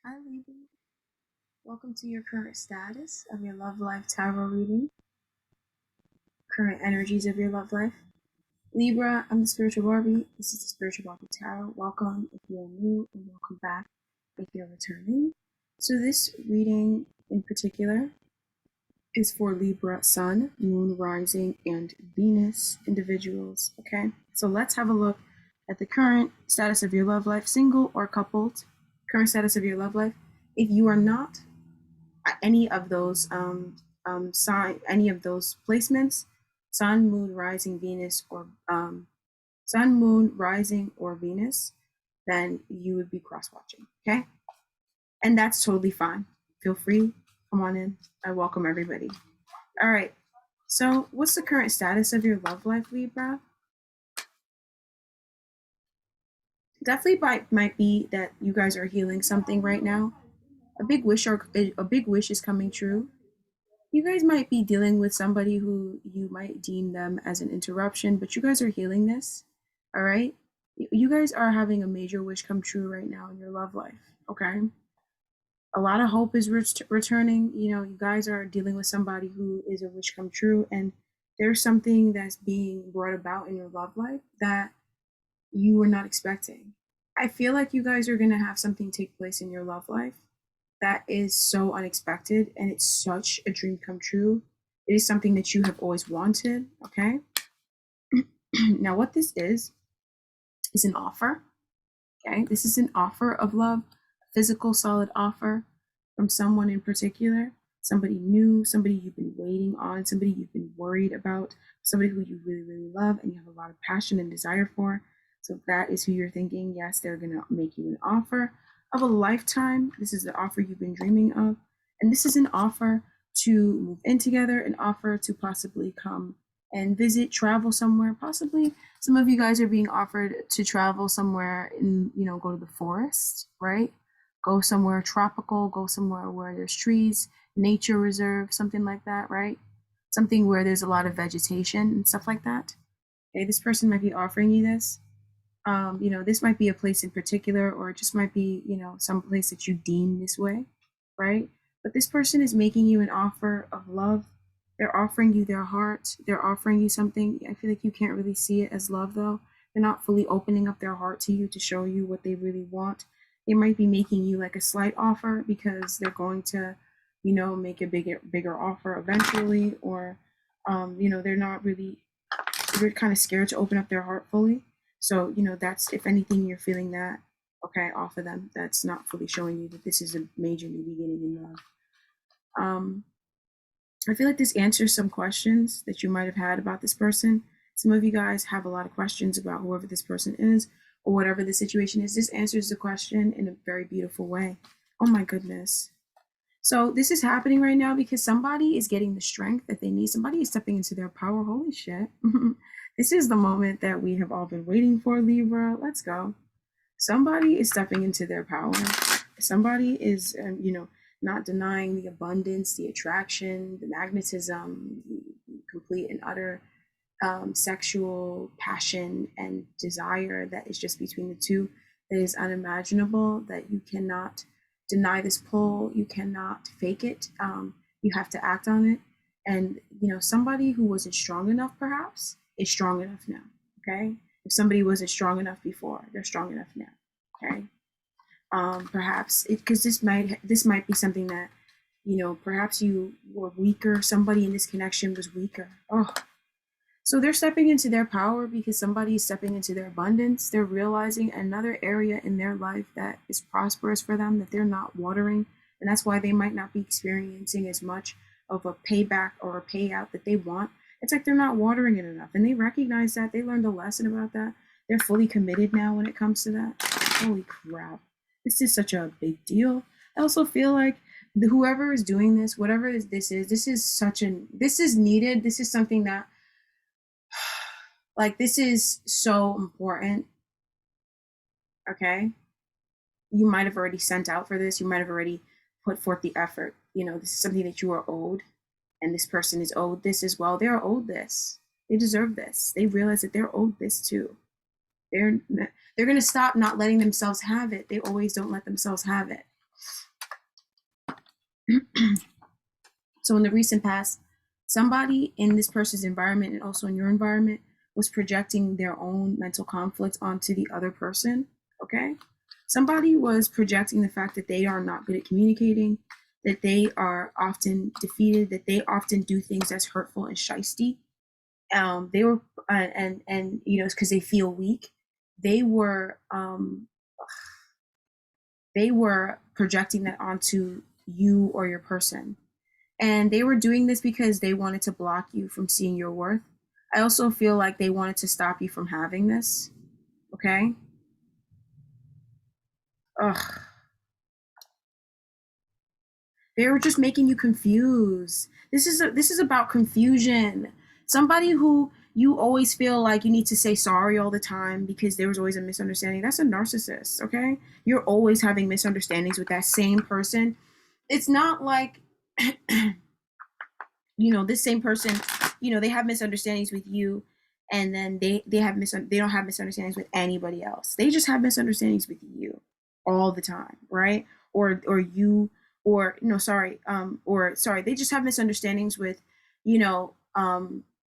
Hi, Libra. Welcome to your current status of your love life tarot reading. Current energies of your love life. Libra, I'm the Spiritual Barbie. This is the Spiritual Barbie Tarot. Welcome if you're new, and welcome back if you're returning. So this reading in particular is for Libra Sun, Moon, Rising, and Venus individuals. Okay, so let's have a look at the current status of your love life, single or coupled. Current status of your love life. If you are not any of those any of those placements, Sun, Moon, Rising, Venus, or Sun, Moon, Rising, or Venus, then you would be cross watching. Okay, and that's totally fine. Feel free, come on in. I welcome everybody. All right. So, what's the current status of your love life, Libra? Definitely might be that you guys are healing something right now. A big wish is coming true. You guys might be dealing with somebody who you might deem them as an interruption, but you guys are healing this. All right. You guys are having a major wish come true right now in your love life. Okay. A lot of hope is returning. You know, you guys are dealing with somebody who is a wish come true, and there's something that's being brought about in your love life that you were not expecting. I feel like you guys are going to have something take place in your love life that is so unexpected, and it's such a dream come true. It is something that you have always wanted. Okay. Now, what this is an offer. Okay. This is an offer of love, a physical, solid offer from someone in particular, somebody new, somebody you've been waiting on, somebody you've been worried about, somebody who you really, really love and you have a lot of passion and desire for. So if that is who you're thinking, yes, they're going to make you an offer of a lifetime. This is the offer you've been dreaming of. And this is an offer to move in together, an offer to possibly come and visit, travel somewhere. Possibly some of you guys are being offered to travel somewhere and, go to the forest, right? Go somewhere tropical, go somewhere where there's trees, nature reserve, something like that, right? Something where there's a lot of vegetation and stuff like that. Okay, this person might be offering you this. This might be a place in particular, or it just might be, some place that you deem this way, right? But this person is making you an offer of love. They're offering you their heart. They're offering you something. I feel like you can't really see it as love, though. They're not fully opening up their heart to you to show you what they really want. They might be making you like a slight offer because they're going to, make a bigger offer eventually, or, they're not really, they're kind of scared to open up their heart fully. So, that's, if anything, you're feeling that, okay, off of them. That's not fully showing you that this is a major new beginning in love. I feel like this answers some questions that you might have had about this person. Some of you guys have a lot of questions about whoever this person is or whatever the situation is. This answers the question in a very beautiful way. Oh my goodness. So this is happening right now because somebody is getting the strength that they need. Somebody is stepping into their power. Holy shit. This is the moment that we have all been waiting for, Libra. Let's go. Somebody is stepping into their power. Somebody is, not denying the abundance, the attraction, the magnetism, the complete and utter sexual passion and desire that is just between the two, that is unimaginable, that you cannot deny this pull, you cannot fake it, you have to act on it. And somebody who wasn't strong enough perhaps is strong enough now. Okay, if somebody wasn't strong enough before, they're strong enough now. Okay, perhaps because this might be something that perhaps you were weaker, somebody in this connection was weaker. So they're stepping into their power because somebody is stepping into their abundance. They're realizing another area in their life that is prosperous for them, that they're not watering, and that's why they might not be experiencing as much of a payback or a payout that they want. It's like they're not watering it enough, and they recognize that. They learned a lesson about that. They're fully committed now when it comes to that. Holy crap. This is such a big deal. I also feel like whoever is doing this, whatever this is needed. This is something that, like, this is so important. Okay. You might have already sent out for this. You might have already put forth the effort. This is something that you are owed, and this person is owed this as well. They are owed this. They deserve this. They realize that they're owed this too. They're going to stop not letting themselves have it. They always don't let themselves have it. So in the recent past, somebody in this person's environment and also in your environment was projecting their own mental conflict onto the other person. Okay. Somebody was projecting the fact that they are not good at communicating, that they are often defeated, that they often do things that's hurtful and shisty. They were, and you know, because they feel weak. They were, they were projecting that onto you or your person. And they were doing this because they wanted to block you from seeing your worth. I also feel like they wanted to stop you from having this. Okay? Ugh. They were just making you confused. This is about confusion. Somebody who you always feel like you need to say sorry all the time because there was always a misunderstanding. That's a narcissist, okay? You're always having misunderstandings with that same person. It's not like you know, this same person, you know, they have misunderstandings with you, and then they don't have misunderstandings with anybody else. They just have misunderstandings with you all the time, right? Or you or no, sorry, or sorry, they just have misunderstandings with, you know,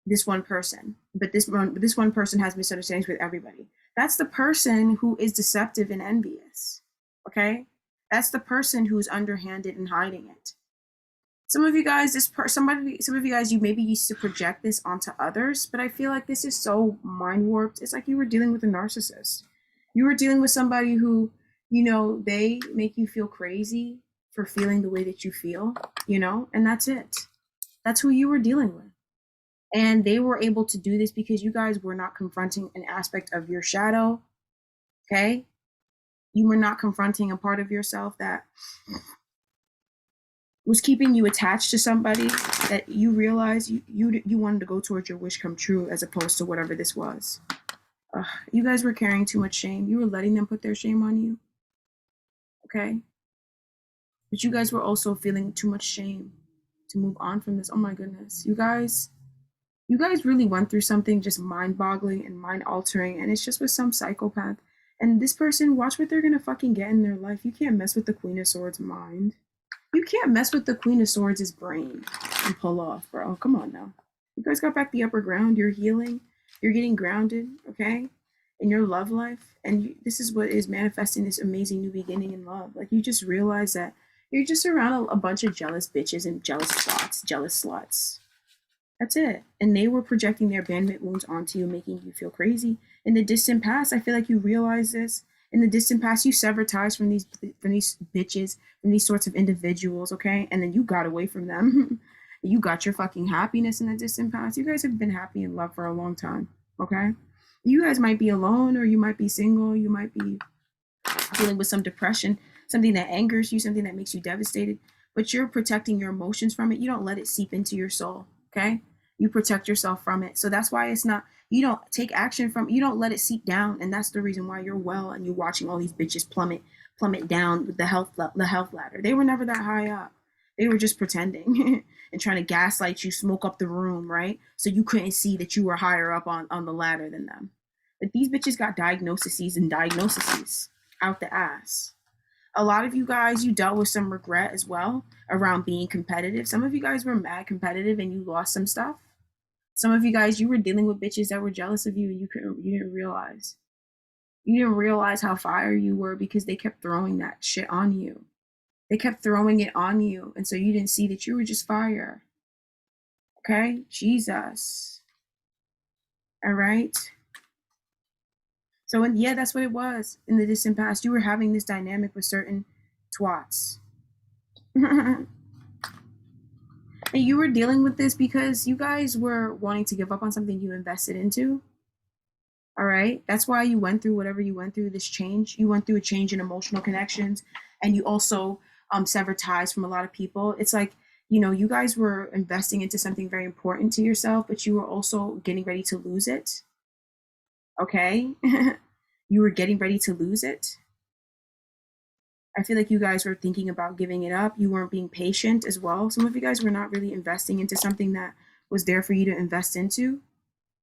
this one person, but this one person has misunderstandings with everybody. That's the person who is deceptive and envious. Okay? That's the person who's underhanded and hiding it. Some of you guys, some of you guys, you maybe used to project this onto others, but I feel like this is so mind warped. It's like you were dealing with a narcissist. You were dealing with somebody who, you know, they make you feel crazy for feeling the way that you feel, you know, and that's it. That's who you were dealing with. And they were able to do this because you guys were not confronting an aspect of your shadow. Okay? You were not confronting a part of yourself that was keeping you attached to somebody that you realized you wanted to go towards your wish come true as opposed to whatever this was. You guys were carrying too much shame. You were letting them put their shame on you. Okay? But you guys were also feeling too much shame to move on from this. Oh my goodness. You guys really went through something just mind-boggling and mind-altering, and it's just with some psychopath. And this person, watch what they're gonna fucking get in their life. You can't mess with the Queen of Swords' mind. You can't mess with the Queen of Swords' brain and pull off, bro. Come on now. You guys got back the upper ground. You're healing. You're getting grounded, okay? In your love life. And this is what is manifesting this amazing new beginning in love. Like, you just realize that you're just around a bunch of jealous bitches and jealous sluts. That's it. And they were projecting their abandonment wounds onto you, making you feel crazy. In the distant past, I feel like you realize this. In the distant past, you severed ties from these bitches, from these sorts of individuals, okay? And then you got away from them. You got your fucking happiness in the distant past. You guys have been happy in love for a long time, okay? You guys might be alone, or you might be single. You might be dealing with some depression, something that angers you, something that makes you devastated. But you're protecting your emotions from it. You don't let it seep into your soul, okay? You protect yourself from it. So that's why it's not, you don't take action from, you don't let it seep down. And that's the reason why you're well and you're watching all these bitches plummet down with the health ladder. They were never that high up. They were just pretending and trying to gaslight you, smoke up the room, right? So you couldn't see that you were higher up on the ladder than them. But these bitches got diagnoses and diagnoses out the ass. A lot of you guys, you dealt with some regret as well around being competitive. Some of you guys were mad competitive and you lost some stuff. Some of you guys, you were dealing with bitches that were jealous of you and you didn't realize. You didn't realize how fire you were because they kept throwing that shit on you. They kept throwing it on you, and so you didn't see that you were just fire. Okay? Jesus. All right? So, yeah, that's what it was in the distant past. You were having this dynamic with certain twats. And you were dealing with this because you guys were wanting to give up on something you invested into. All right. That's why you went through whatever you went through, this change. You went through a change in emotional connections, and you also severed ties from a lot of people. It's like, you know, you guys were investing into something very important to yourself, but you were also getting ready to lose it. Okay. You were getting ready to lose it. I feel like you guys were thinking about giving it up. You weren't being patient as well. Some of you guys were not really investing into something that was there for you to invest into.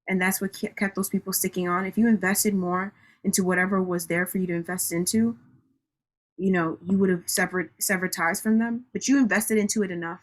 And that's what kept those people sticking on. If you invested more into whatever was there for you to invest into, you would have severed ties from them, but you invested into it enough.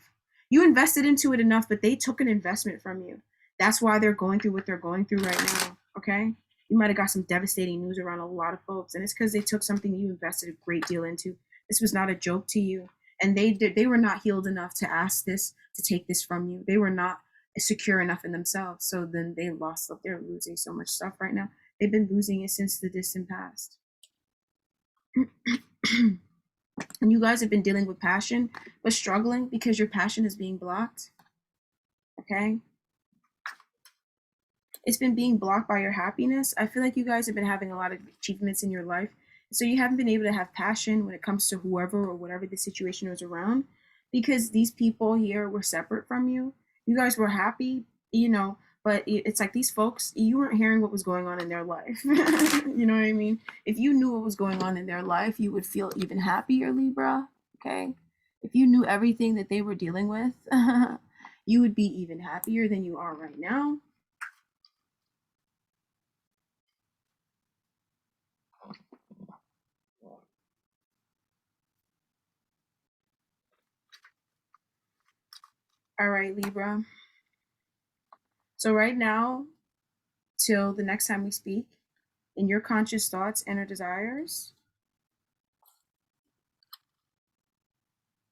You invested into it enough, but they took an investment from you. That's why they're going through what they're going through right now. Okay, you might have got some devastating news around a lot of folks, and it's because they took something you invested a great deal into. This was not a joke to you, and they were not healed enough to ask this to take this from you. They were not secure enough in themselves, so then they lost. They're losing so much stuff right now. They've been losing it since the distant past. And you guys have been dealing with passion, but struggling because your passion is being blocked. Okay, it's been being blocked by your happiness. I feel like you guys have been having a lot of achievements in your life, so you haven't been able to have passion when it comes to whoever or whatever the situation was around, because these people here were separate from you. You guys were happy, but it's like these folks, you weren't hearing what was going on in their life. You know what I mean? If you knew what was going on in their life, you would feel even happier, Libra. Okay, if you knew everything that they were dealing with, you would be even happier than you are right now. All right, Libra. So right now, till the next time we speak, in your conscious thoughts and or desires,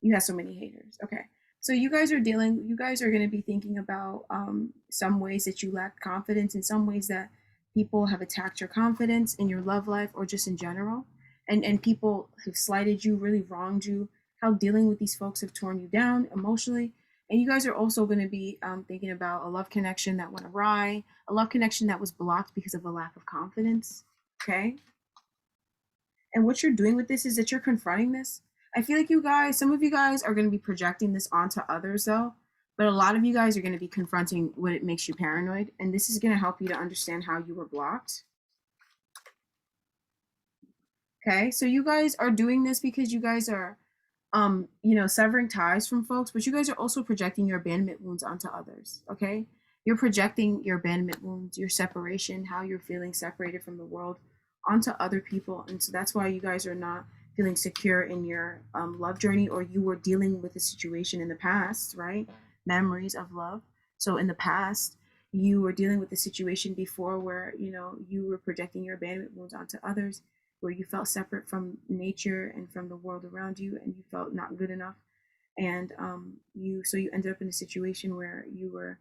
you have so many haters. Okay. So you guys are going to be thinking about some ways that you lack confidence, in some ways that people have attacked your confidence in your love life or just in general. And people have slighted you, really wronged you, how dealing with these folks have torn you down emotionally. And you guys are also going to be thinking about a love connection that went awry, a love connection that was blocked because of a lack of confidence. Okay. And what you're doing with this is that you're confronting this. I feel like some of you guys are going to be projecting this onto others though, but a lot of you guys are going to be confronting what it makes you paranoid. And this is going to help you to understand how you were blocked. Okay. So you guys are doing this because you guys are, severing ties from folks, but you guys are also projecting your abandonment wounds onto others. Okay. You're projecting your abandonment wounds, your separation, how you're feeling separated from the world onto other people. And so that's why you guys are not feeling secure in your love journey, or you were dealing with a situation in the past, right? Memories of love. So in the past, you were dealing with a situation before where, you were projecting your abandonment wounds onto others, where you felt separate from nature and from the world around you, and you felt not good enough. And you ended up in a situation where you were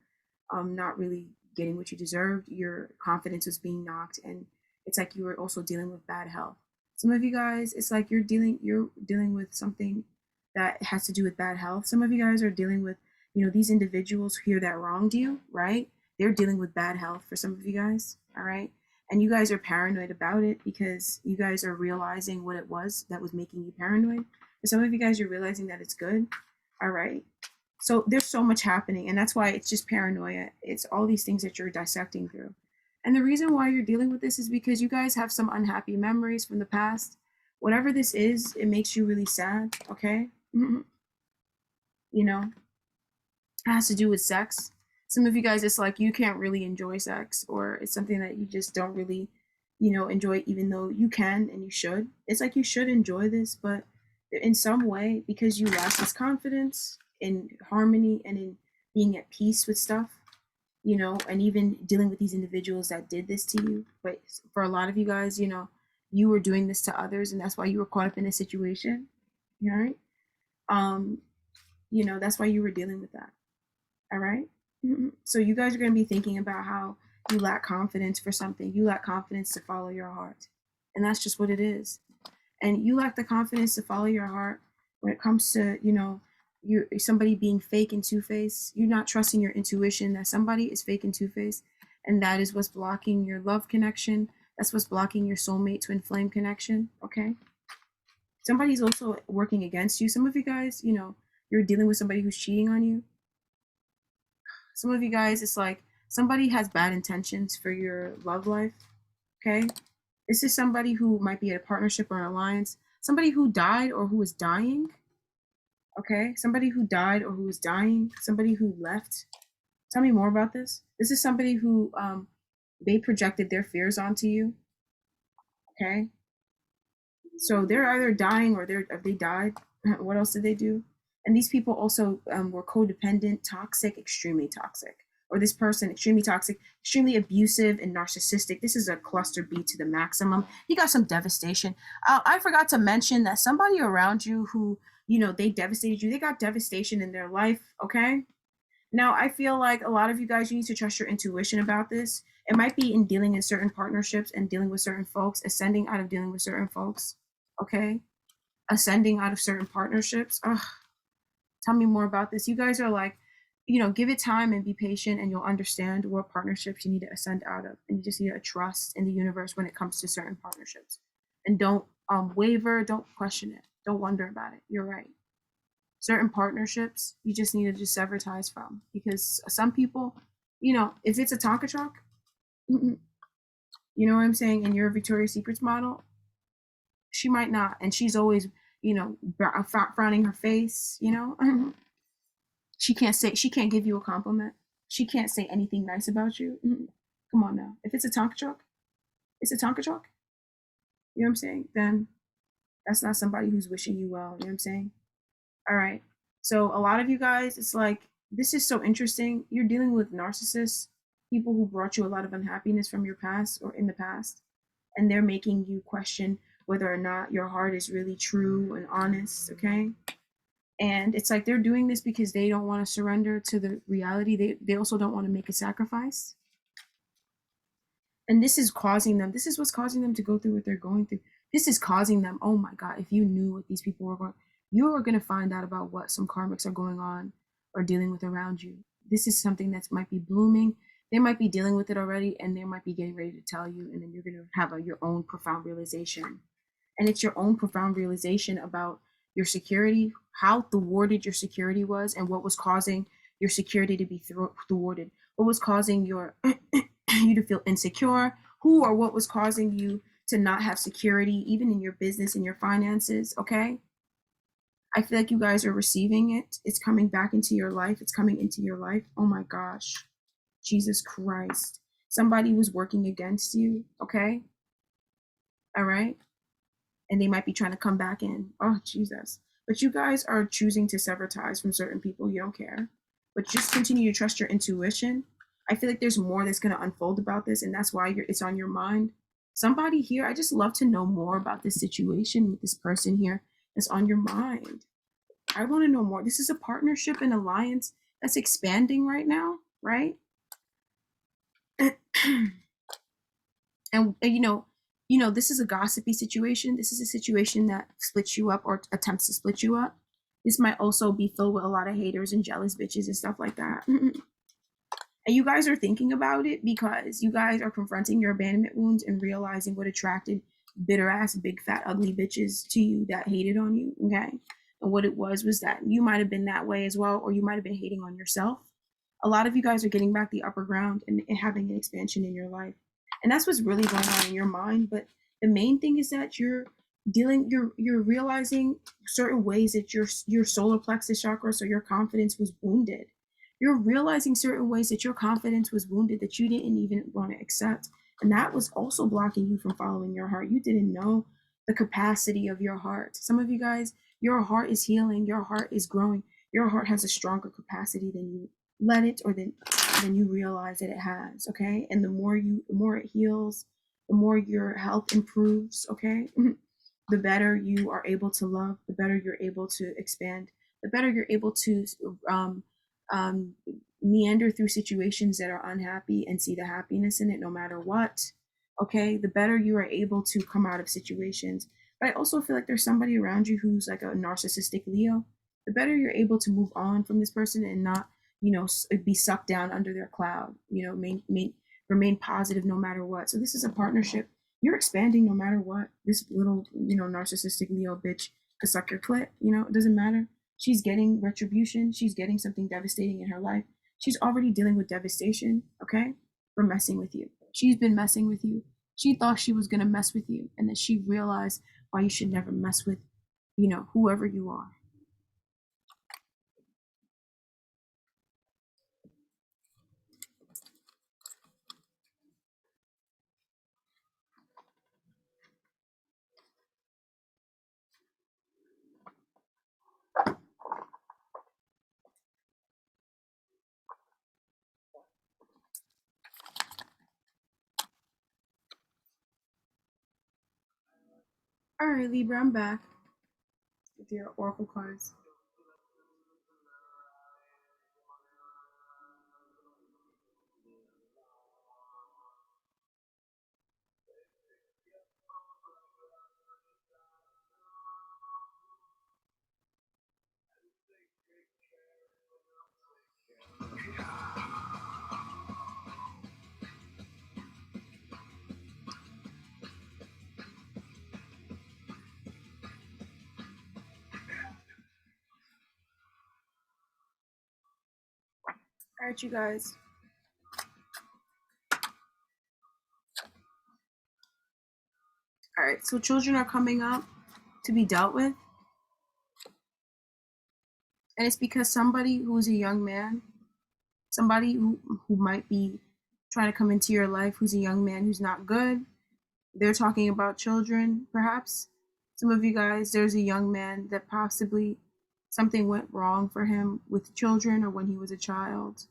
not really getting what you deserved. Your confidence was being knocked, and it's like you were also dealing with bad health. Some of you guys, it's like you're dealing with something that has to do with bad health. Some of you guys are dealing with, these individuals here that wronged you, right? They're dealing with bad health for some of you guys, all right? And you guys are paranoid about it because you guys are realizing what it was that was making you paranoid. For some of you guys, you're realizing that it's good, all right? So there's so much happening, and that's why it's just paranoia. It's all these things that you're dissecting through. And the reason why you're dealing with this is because you guys have some unhappy memories from the past. Whatever this is, it makes you really sad, okay? You know, it has to do with sex. Some of you guys, it's like you can't really enjoy sex, or it's something that you just don't really, enjoy, even though you can and you should. It's like you should enjoy this, but in some way, because you lack this confidence in harmony and in being at peace with stuff, and even dealing with these individuals that did this to you. But for a lot of you guys, you were doing this to others, and that's why you were caught up in this situation. All right. Um, that's why you were dealing with that. All right. So you guys are going to be thinking about how you lack confidence for something. You lack confidence to follow your heart. And that's just what it is. And you lack the confidence to follow your heart when it comes to, you somebody being fake and two-faced. You're not trusting your intuition that somebody is fake and two-faced. And that is what's blocking your love connection. That's what's blocking your soulmate twin flame connection. Okay. Somebody's also working against you. Some of you guys, you're dealing with somebody who's cheating on you. Some of you guys, it's like somebody has bad intentions for your love life. Okay. This is somebody who might be a partnership or an alliance. Somebody who died or who is dying. Okay. Somebody who died or who is dying. Somebody who left. Tell me more about this. This is somebody who they projected their fears onto you. Okay. So they're either dying or they died. What else did they do? And these people also were codependent, toxic, extremely toxic. Or this person, extremely toxic, extremely abusive and narcissistic. This is a cluster B to the maximum. You got some devastation. I forgot to mention that somebody around you who, they devastated you, they got devastation in their life, okay? Now, I feel like a lot of you guys, you need to trust your intuition about this. It might be in dealing in certain partnerships and dealing with certain folks, ascending out of dealing with certain folks, okay? Ascending out of certain partnerships. Ugh, tell me more about this. You guys are like, give it time and be patient, and you'll understand what partnerships you need to ascend out of. And you just need to trust in the universe when it comes to certain partnerships. And don't waver, don't question it, don't wonder about it. You're right. Certain partnerships you just need to just sever ties from, because some people, if it's a Tonka truck, you know what I'm saying, and you're a Victoria's Secrets model, she might not, and she's always, frowning her face, she can't give you a compliment, she can't say anything nice about you. Come on now, if it's a Tonka truck, it's a Tonka truck, you know what I'm saying, then that's not somebody who's wishing you well, you know what I'm saying. All right. So a lot of you guys, it's like, this is so interesting. You're dealing with narcissists, people who brought you a lot of unhappiness from your past or in the past, and they're making you question whether or not your heart is really true and honest, okay? And it's like they're doing this because they don't want to surrender to the reality. They also don't want to make a sacrifice. And this is what's causing them to go through what they're going through. This is causing them, oh my God, if you knew what these people were going, you are going to find out about what some karmics are going on or dealing with around you. This is something that might be blooming. They might be dealing with it already, and they might be getting ready to tell you, and then you're going to have your own profound realization. And it's your own profound realization about your security, how thwarted your security was, and what was causing your security to be thwarted. What was causing your you to feel insecure, who or what was causing you to not have security, even in your business and your finances, okay? I feel like you guys are receiving it. It's coming back into your life. It's coming into your life. Oh my gosh. Jesus Christ. Somebody was working against you, okay? All right? And they might be trying to come back in. Oh, Jesus. But you guys are choosing to sever ties from certain people. You don't care. But just continue to trust your intuition. I feel like there's more that's going to unfold about this, and that's why it's on your mind. Somebody here, I just love to know more about this situation with this person here that's on your mind. I want to know more. This is a partnership and alliance that's expanding right now, right? And this is a gossipy situation. This is a situation that splits you up or attempts to split you up. This might also be filled with a lot of haters and jealous bitches and stuff like that. And you guys are thinking about it because you guys are confronting your abandonment wounds and realizing what attracted bitter ass, big fat, ugly bitches to you that hated on you. Okay. And what it was that you might have been that way as well, or you might have been hating on yourself. A lot of you guys are getting back the upper ground and having an expansion in your life. And that's what's really going on in your mind. But the main thing is that you're realizing certain ways that your solar plexus chakra, so your confidence, was wounded. You're realizing certain ways that your confidence was wounded that you didn't even want to accept. And that was also blocking you from following your heart. You didn't know the capacity of your heart. Some of you guys, your heart is healing, your heart is growing, your heart has a stronger capacity than you let it, or than you realize that it has, okay? And the more it heals, the more your health improves, okay? The better you are able to love, the better you're able to expand, the better you're able to um, meander through situations that are unhappy and see the happiness in it no matter what, okay? The better you are able to come out of situations. But I also feel like there's somebody around you who's like a narcissistic Leo. The better you're able to move on from this person and not, be sucked down under their cloud, remain positive no matter what. So this is a partnership. You're expanding no matter what. This little, narcissistic Leo bitch could suck your clit, it doesn't matter. She's getting retribution. She's getting something devastating in her life. She's already dealing with devastation, okay, for messing with you. She's been messing with you. She thought she was going to mess with you, and then she realized why you should never mess with, whoever you are. All right, Libra, I'm back with your oracle cards. All right, you guys. All right, so children are coming up to be dealt with, and it's because somebody who's a young man, somebody who might be trying to come into your life, who's a young man who's not good. They're talking about children, perhaps. Some of you guys, there's a young man that possibly something went wrong for him with children or when he was a child.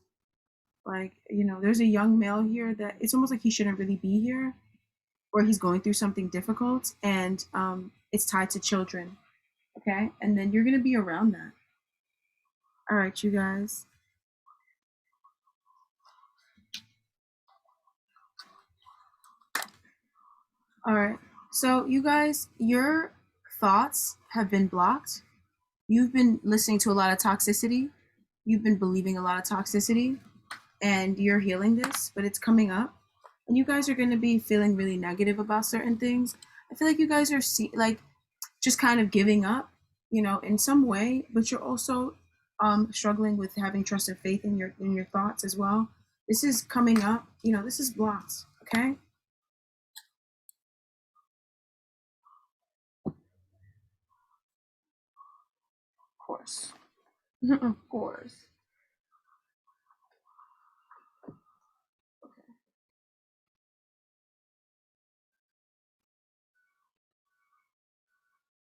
Like, there's a young male here that it's almost like he shouldn't really be here, or he's going through something difficult, and it's tied to children. Okay, and then you're gonna be around that. All right, you guys. All right. So you guys, your thoughts have been blocked. You've been listening to a lot of toxicity. You've been believing a lot of toxicity, and you're healing this, but it's coming up. And you guys are going to be feeling really negative about certain things. I feel like you guys are like just kind of giving up, in some way, but you're also struggling with having trust and faith in your thoughts as well. This is coming up, this is blocked, okay? Of course. Of course. Okay.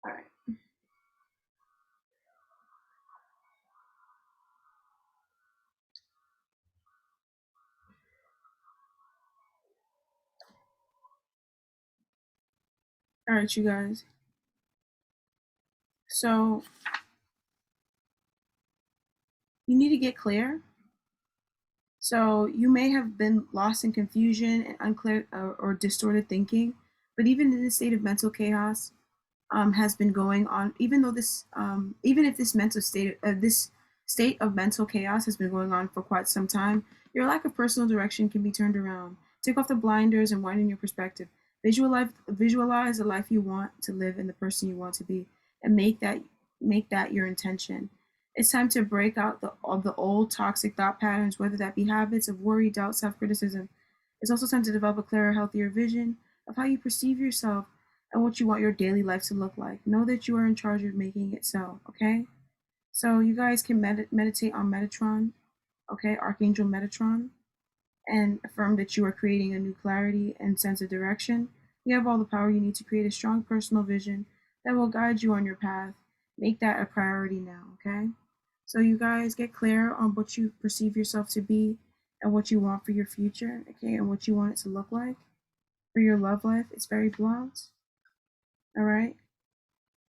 All right. All right, you guys. So you need to get clear. So you may have been lost in confusion and unclear or distorted thinking, but even in this state of mental chaos, has been going on. Even though even if this state of mental chaos has been going on for quite some time, your lack of personal direction can be turned around. Take off the blinders and widen your perspective. Visualize the life you want to live and the person you want to be, and make that your intention. It's time to break out all the old toxic thought patterns, whether that be habits of worry, doubt, self-criticism. It's also time to develop a clearer, healthier vision of how you perceive yourself and what you want your daily life to look like. Know that you are in charge of making it so, okay? So you guys can meditate on Metatron, okay, Archangel Metatron, and affirm that you are creating a new clarity and sense of direction. You have all the power you need to create a strong personal vision that will guide you on your path. Make that a priority now, okay? So you guys get clear on what you perceive yourself to be and what you want for your future, okay, and what you want it to look like for your love life. It's very blunt, all right?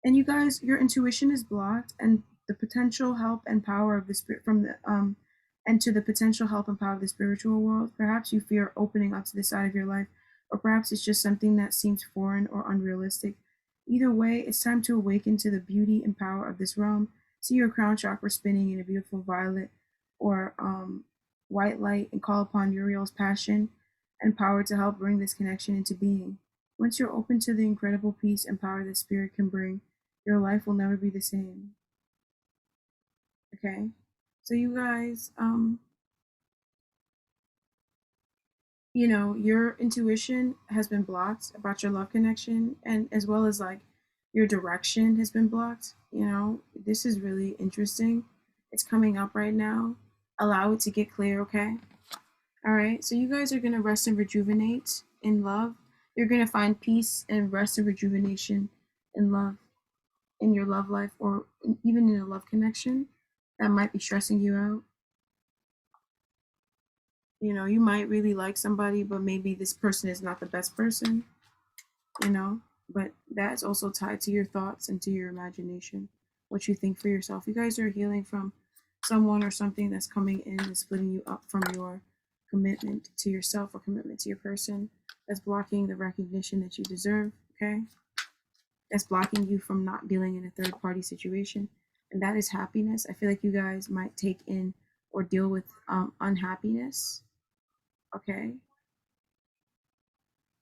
And you guys, your intuition is blocked, and the potential help and power of the spirit from the and to the potential help and power of the spiritual world. Perhaps you fear opening up to this side of your life, or perhaps it's just something that seems foreign or unrealistic. Either way, it's time to awaken to the beauty and power of this realm. See your crown chakra spinning in a beautiful violet or white light, and call upon Uriel's passion and power to help bring this connection into being. Once you're open to the incredible peace and power that spirit can bring, your life will never be the same. Okay? So you guys, your intuition has been blocked about your love connection, and as well as like your direction has been blocked. This is really interesting. It's coming up right now. Allow it to get clear, okay? All right. So you guys are going to rest and rejuvenate in love. You're going to find peace and rest and rejuvenation in love, in your love life, or even in a love connection that might be stressing you out. You might really like somebody, but maybe this person is not the best person, you know? but that's also tied to your thoughts and to your imagination, what you think for yourself. You guys are healing from someone or something that's coming in and splitting you up from your commitment to yourself or commitment to your person, that's blocking the recognition that you deserve, okay? That's blocking you from not dealing in a third party situation. And that is happiness. I feel like you guys might take in or deal with unhappiness, okay?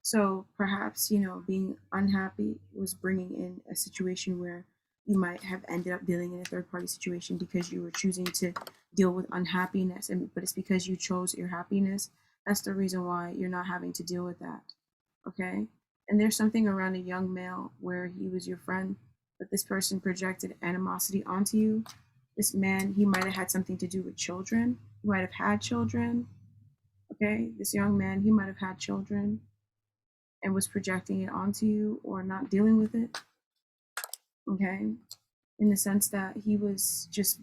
So perhaps, being unhappy was bringing in a situation where you might have ended up dealing in a third party situation because you were choosing to deal with unhappiness. But it's because you chose your happiness. That's the reason why you're not having to deal with that. Okay. And there's something around a young male where he was your friend, but this person projected animosity onto you. This man, he might have had something to do with children. He might have had children. Okay. This young man, he might have had children and was projecting it onto you or not dealing with it, okay? In the sense that he was just,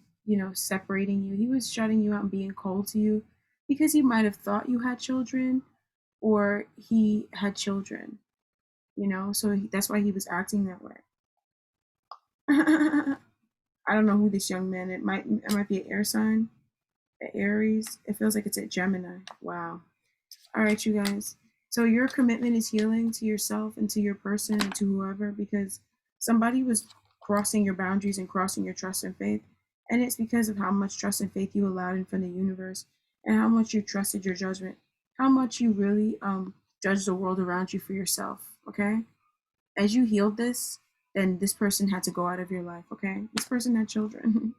separating you. He was shutting you out and being cold to you because he might have thought you had children or he had children, so that's why he was acting that way. I don't know who this young man, it might be an air sign, an Aries. It feels like it's a Gemini. Wow. All right, you guys. So your commitment is healing to yourself and to your person and to whoever, because somebody was crossing your boundaries and crossing your trust and faith. And it's because of how much trust and faith you allowed in from the universe and how much you trusted your judgment, how much you really judged the world around you for yourself. Okay. As you healed this, then this person had to go out of your life. Okay. This person had children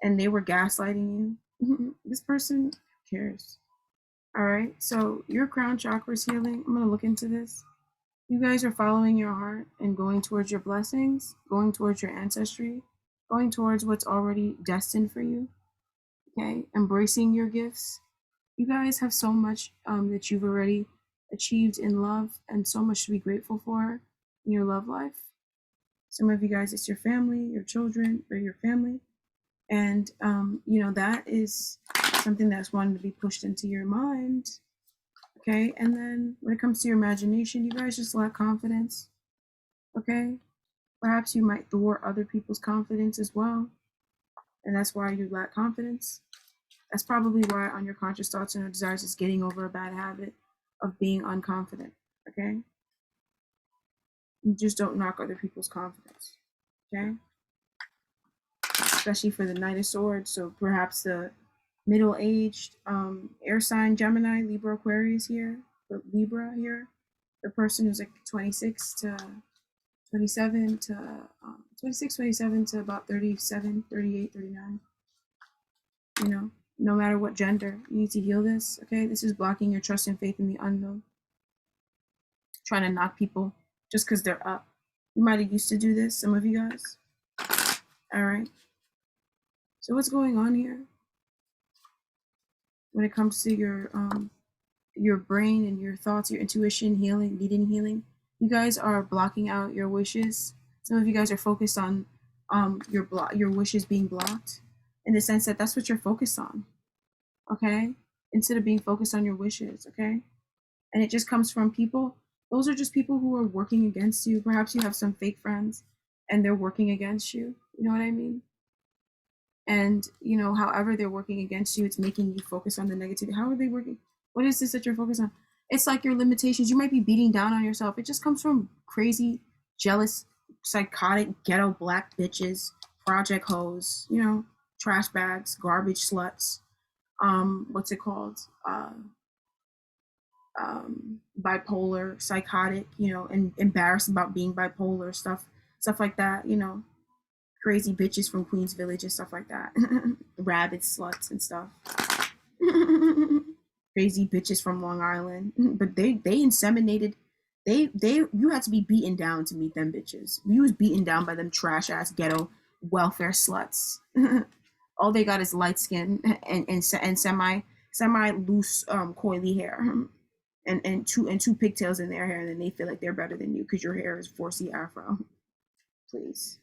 and they were gaslighting you. This person cares. All right, so your crown chakra is healing. I'm going to look into this. You guys are following your heart and going towards your blessings, going towards your ancestry, going towards what's already destined for you. Okay, embracing your gifts. You guys have so much that you've already achieved in love and so much to be grateful for in your love life. Some of you guys, it's your family, your children, or your family. And, that is something that's wanting to be pushed into your mind. Okay, and then when it comes to your imagination, you guys just lack confidence. Okay, perhaps you might thwart other people's confidence as well, and that's why you lack confidence. That's probably why on your conscious thoughts and desires is getting over a bad habit of being unconfident. Okay, you just don't knock other people's confidence. Okay, especially for the Knight of Swords. So perhaps the middle-aged air sign Gemini, Libra, Aquarius here, but Libra here, the person who's like 26 to 27 to 26, 27 to about 37, 38, 39. No matter what gender, you need to heal this. Okay, this is blocking your trust and faith in the unknown, trying to knock people just because they're up. You might have used to do this, some of you guys. All right, so what's going on here when it comes to your brain and your thoughts, your intuition, healing, needing healing? You guys are blocking out your wishes. Some of you guys are focused on your wishes being blocked, in the sense that that's what you're focused on. Okay, instead of being focused on your wishes. Okay, and it just comes from people. Those are just people who are working against you. Perhaps you have some fake friends and they're working against you. You know what I mean? And however they're working against you, it's making you focus on the negativity. How are they working? What is this that you're focused on? It's like your limitations. You might be beating down on yourself. It just comes from crazy, jealous, psychotic, ghetto black bitches, project hoes, trash bags, garbage sluts. What's it called? Bipolar, psychotic, and embarrassed about being bipolar, stuff like that. Crazy bitches from Queens Village and stuff like that. Rabid sluts and stuff. Crazy bitches from Long Island. But they inseminated. You had to be beaten down to meet them bitches. You was beaten down by them trash ass ghetto welfare sluts. All they got is light skin and semi loose coily hair. And two pigtails in their hair, and then they feel like they're better than you because your hair is 4C afro. Please.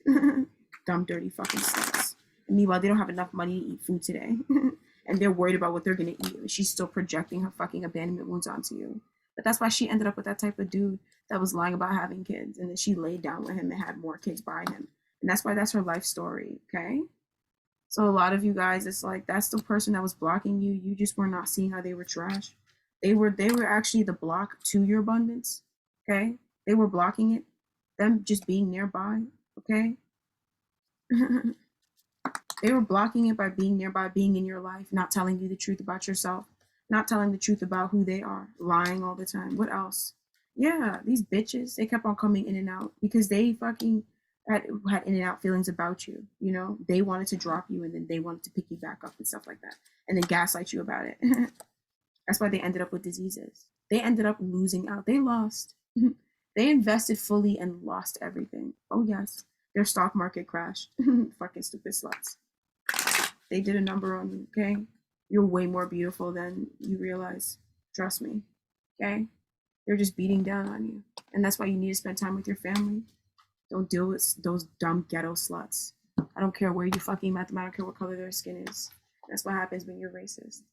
Dumb, dirty fucking sluts. And meanwhile, they don't have enough money to eat food today. And they're worried about what they're gonna eat. She's still projecting her fucking abandonment wounds onto you. But that's why she ended up with that type of dude that was lying about having kids, and then she laid down with him and had more kids by him. And that's why that's her life story, okay? So a lot of you guys, it's like that's the person that was blocking you. You just were not seeing how they were trash. They were actually the block to your abundance. Okay? They were blocking it. Them just being nearby. Okay? They were blocking it by being nearby, being in your life, not telling you the truth about yourself, not telling the truth about who they are, lying all the time. What else? Yeah, these bitches, they kept on coming in and out because they fucking had in and out feelings about you. You know, they wanted to drop you and then they wanted to pick you back up and stuff like that, and then gaslight you about it. That's why they ended up with diseases. They ended up losing out. They lost. They invested fully and lost everything. Oh yes, their stock market crashed. Fucking stupid sluts. They did a number on you, okay? You're way more beautiful than you realize. Trust me, okay? They're just beating down on you. And that's why you need to spend time with your family. Don't deal with those dumb ghetto sluts. I don't care where you fucking met them. I don't care what color their skin is. That's what happens when you're racist.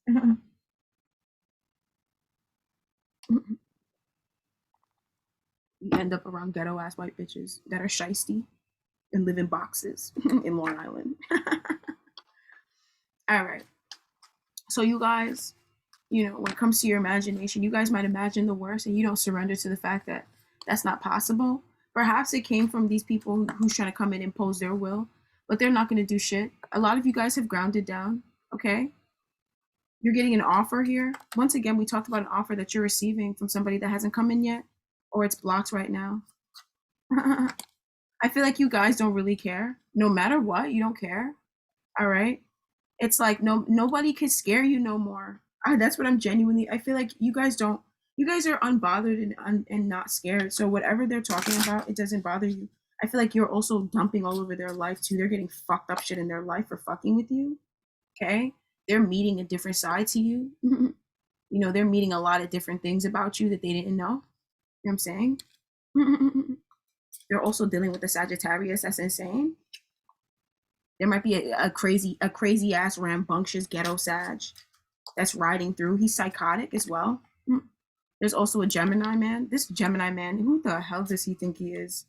You end up around ghetto ass white bitches that are shisty and live in boxes in Long Island. All right. So you guys, you know, when it comes to your imagination, you guys might imagine the worst and you don't surrender to the fact that that's not possible. Perhaps it came from these people who's trying to come in and impose their will, but they're not going to do shit. A lot of you guys have grounded down, okay? You're getting an offer here. Once again, we talked about an offer that you're receiving from somebody that hasn't come in yet, or it's blocked right now. I feel like you guys don't really care. No matter what, you don't care. All right? It's like nobody can scare you no more. That's what I'm genuinely. I feel like you guys don't. You guys are unbothered and not scared. So whatever they're talking about, it doesn't bother you. I feel like you're also dumping all over their life too. They're getting fucked up shit in their life for fucking with you. Okay, they're meeting a different side to you. You know, they're meeting a lot of different things about you that they didn't know. You know what I'm saying? They're also dealing with the Sagittarius. That's insane. There might be a crazy ass rambunctious ghetto Sag that's riding through. He's psychotic as well. There's also a Gemini man. This Gemini man, who the hell does he think he is?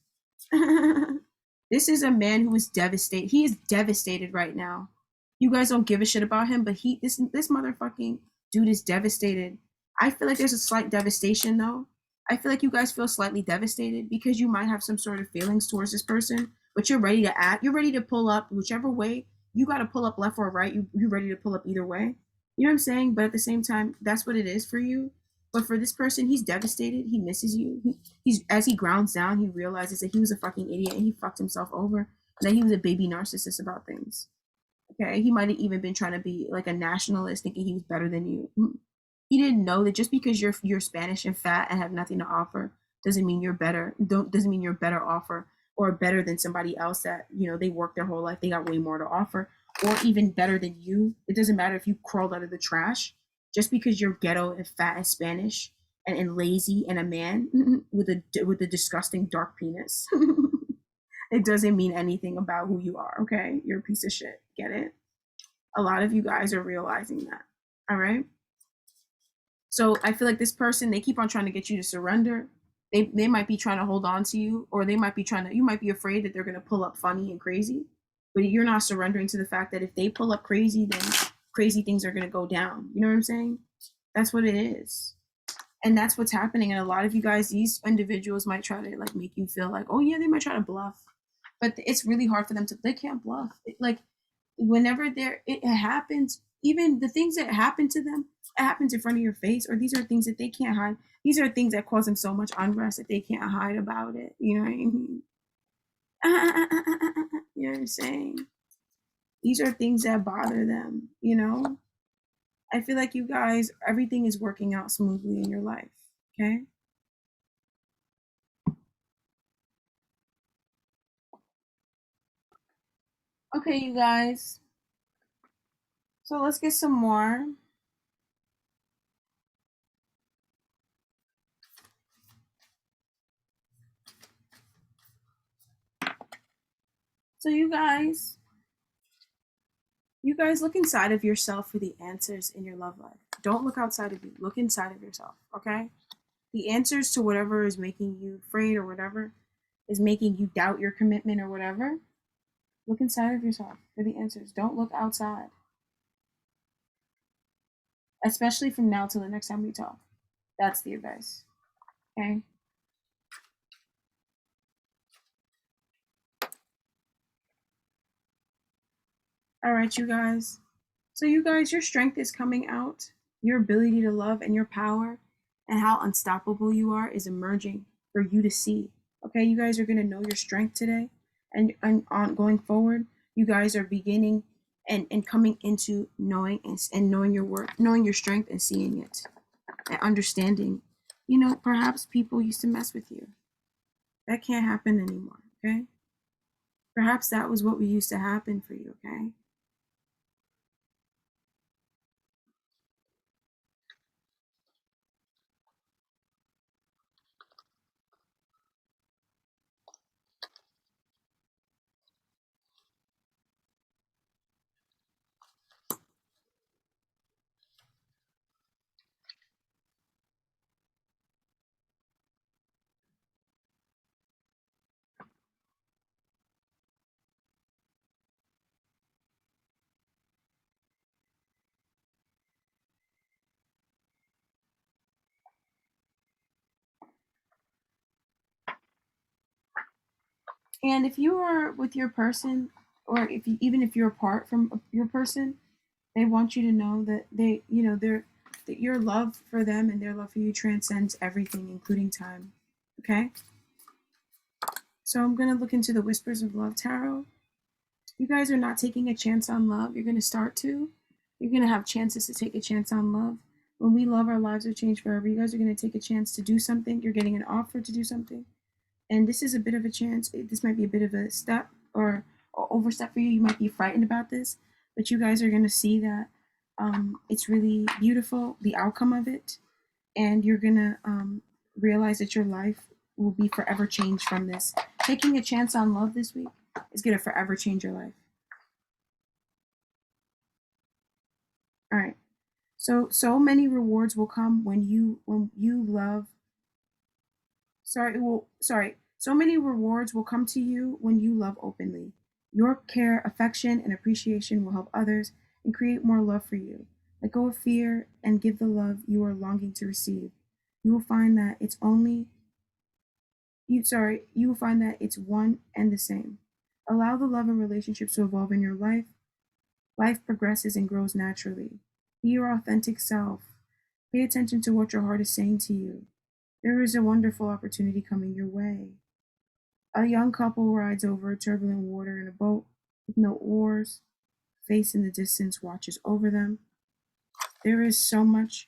This is a man who is devastated. He is devastated right now. You guys don't give a shit about him, but this motherfucking dude is devastated. I feel like there's a slight devastation though. I feel like you guys feel slightly devastated because you might have some sort of feelings towards this person, but you're ready to act. You're ready to pull up whichever way. You got to pull up left or right. You're ready to pull up either way. You know what I'm saying? But at the same time, that's what it is for you. But for this person, he's devastated. He misses you. He's as he grounds down, he realizes that he was a fucking idiot and he fucked himself over. And that he was a baby narcissist about things. Okay, he might have even been trying to be like a nationalist, thinking he was better than you. He didn't know that just because you're Spanish and fat and have nothing to offer doesn't mean you're better. Doesn't mean you're better offer or better than somebody else that they worked their whole life. They got way more to offer, or even better than you. It doesn't matter if you crawled out of the trash. Just because you're ghetto and fat and Spanish and lazy and a man with a disgusting dark penis, it doesn't mean anything about who you are. Okay, you're a piece of shit. Get it? A lot of you guys are realizing that. All right. So I feel like this person, they keep on trying to get you to surrender. They might be trying to hold on to you, or they might be you might be afraid that they're going to pull up funny and crazy, but you're not surrendering to the fact that if they pull up crazy, then crazy things are going to go down. You know what I'm saying? That's what it is. And that's what's happening. And a lot of you guys, these individuals might try to like make you feel like, oh yeah, they might try to bluff, but it's really hard for them they can't bluff. Like whenever it happens, even the things that happen to them, it happens in front of your face, or these are things that they can't hide. These are things that cause them so much unrest that they can't hide about it. You know what I mean? You know what I'm saying? These are things that bother them, I feel like you guys, everything is working out smoothly in your life, okay? Okay, you guys. So let's get some more. So you guys look inside of yourself for the answers in your love life. Don't look outside of you. Look inside of yourself, okay? The answers to whatever is making you afraid or whatever is making you doubt your commitment or whatever, look inside of yourself for the answers. Don't look outside, especially from now till the next time we talk. That's the advice. Okay? All right, you guys. So, you guys, your strength is coming out. Your ability to love and your power and how unstoppable you are is emerging for you to see. Okay, you guys are going to know your strength today. And on going forward, you guys are beginning and coming into knowing and knowing your work, knowing your strength and seeing it and understanding. You know, perhaps people used to mess with you. That can't happen anymore. Okay. Perhaps that was what we used to happen for you. Okay. And if you are with your person, or if you, even if you're apart from your person, they want you to know that they, you know, that your love for them and their love for you transcends everything, including time. Okay? So I'm going to look into the Whispers of Love Tarot. You guys are not taking a chance on love. You're going to start to. You're going to have chances to take a chance on love. When we love, our lives are changed forever. You guys are going to take a chance to do something. You're getting an offer to do something. And this is a bit of a chance. This might be a bit of a step or overstep for you. You might be frightened about this, but you guys are going to see that it's really beautiful, the outcome of it, and you're going to realize that your life will be forever changed from this. Taking a chance on love this week is going to forever change your life. All right. So many rewards will come when you love. Sorry. So many rewards will come to you when you love openly. Your care, affection, and appreciation will help others and create more love for you. Let go of fear and give the love you are longing to receive. You will find that it's only you will find that it's one and the same. Allow the love and relationships to evolve in your life. Life progresses and grows naturally. Be your authentic self. Pay attention to what your heart is saying to you. There is a wonderful opportunity coming your way. A young couple rides over turbulent water in a boat with no oars. Face in the distance watches over them. There is so much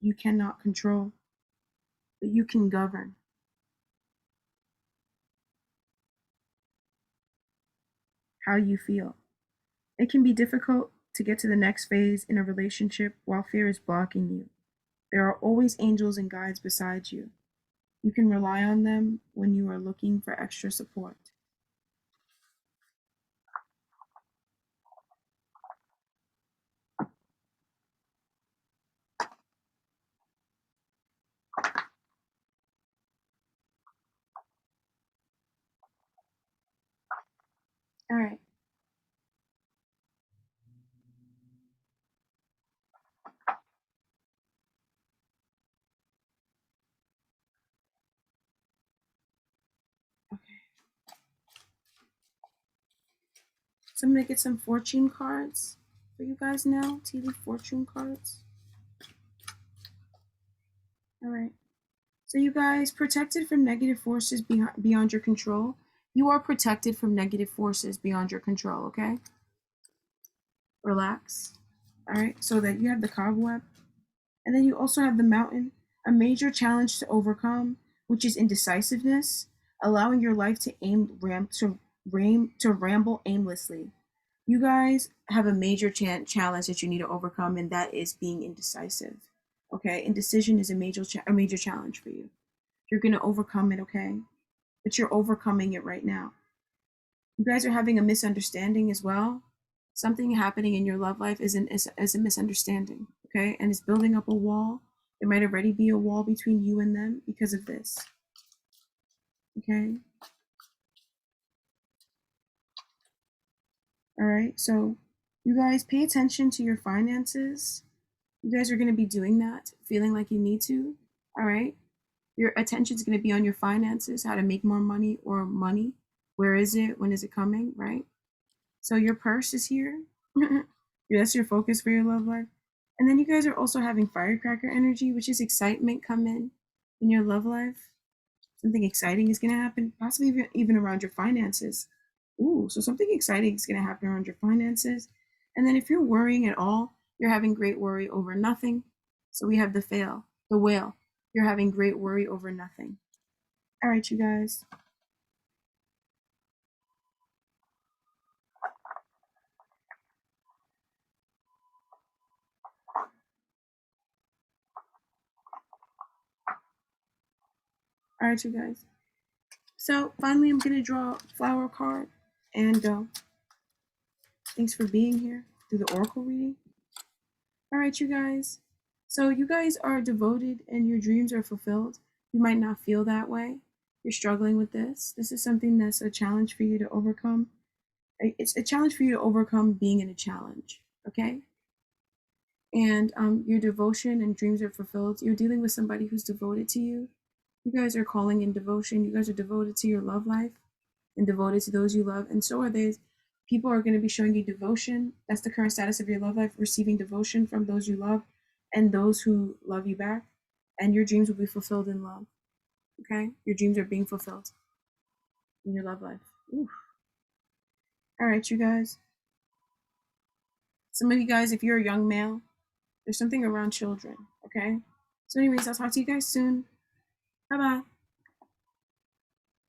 you cannot control, but you can govern. How you feel. It can be difficult to get to the next phase in a relationship while fear is blocking you. There are always angels and guides beside you. You can rely on them when you are looking for extra support. All right. Okay. So I'm going to get some fortune cards for you guys now. Tea leaf fortune cards. All right. So you guys, protected from negative forces beyond your control. You are protected from negative forces beyond your control, okay? Relax. All right. So that you have the cobweb. And then you also have the mountain, a major challenge to overcome, which is indecisiveness, allowing your life to ramble aimlessly. You guys have a major challenge that you need to overcome, and that is being indecisive. Okay, indecision is a major challenge for you. You're gonna overcome it, okay? But you're overcoming it right now. You guys are having a misunderstanding as well. Something happening in your love life is a misunderstanding, okay? And it's building up a wall There might already be a wall between you and them because of this. Okay? All right? So you guys pay attention to your finances. You guys are going to be doing that, feeling like you need to. All right? Your attention is going to be on your finances, how to make more money or money. Where is it? When is it coming? Right? So your purse is here. That's your focus for your love life. And then you guys are also having firecracker energy, which is excitement come in your love life. Something exciting is going to happen, possibly even around your finances. Ooh, so something exciting is going to happen around your finances. And then if you're worrying at all, you're having great worry over nothing. So we have the whale. You're having great worry over nothing. All right, you guys. All right, you guys. So finally, I'm going to draw a flower card. And thanks for being here through the oracle reading. All right, you guys. So you guys are devoted and your dreams are fulfilled. You might not feel that way. You're struggling with this. This is something that's a challenge for you to overcome. It's a challenge for you to overcome being in a challenge. Okay. And your devotion and dreams are fulfilled. You're dealing with somebody who's devoted to you. You guys are calling in devotion. You guys are devoted to your love life and devoted to those you love. And so are they. People are going to be showing you devotion. That's the current status of your love life, receiving devotion from those you love and those who love you back. And your dreams will be fulfilled in love. Okay? Your dreams are being fulfilled in your love life. Ooh. All right, you guys. Some of you guys, if you're a young male, there's something around children. Okay? So, anyways, I'll talk to you guys soon. Bye bye.